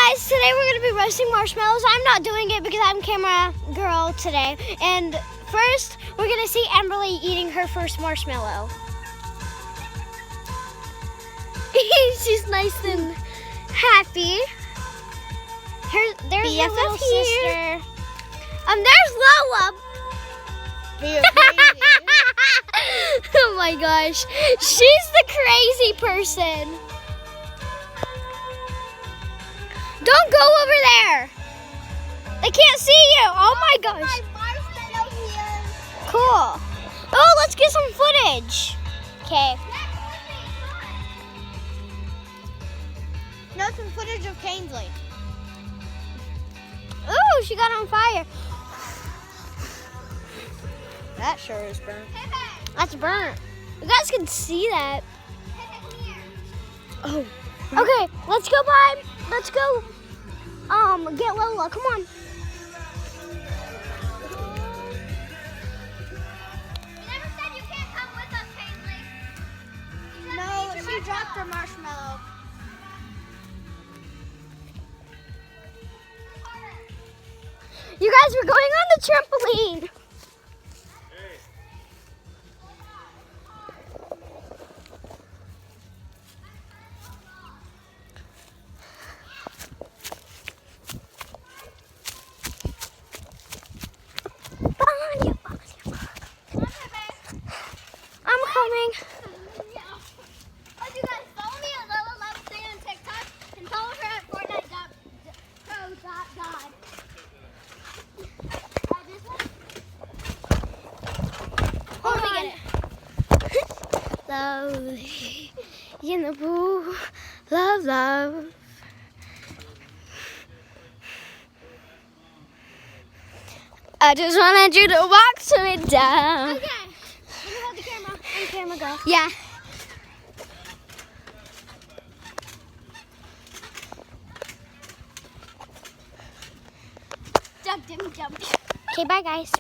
guys, today we're going to be roasting marshmallows. I'm not doing it because I'm camera girl today. And first, we're going to see Amberly eating her first marshmallow. She's nice and happy. There's her little sister. There's Lola. Oh my gosh, she's the crazy person. Don't go over there. They can't see you. Oh my gosh. Cool. Oh, let's get some footage. Okay. No, some footage of Kainsley. Ooh, she got on fire. That sure is burnt. That's burnt. You guys can see that. Oh. Okay, let's go by. Let's go. Get Lola. Come on. You never said you can't come with us, Kainsley. No, she dropped her marshmallow. You guys, we're going on the trampoline. I'm coming. Oh, you guys follow me at Lola Loves Stay on TikTok and follow her at Fortnite.pro.god. Hold on. Slowly in the pool, love, love. I just wanted you to walk me down. Okay. Let me hold the camera. I'm camera girl. Yeah. Jump, jump, jump. Okay, bye guys.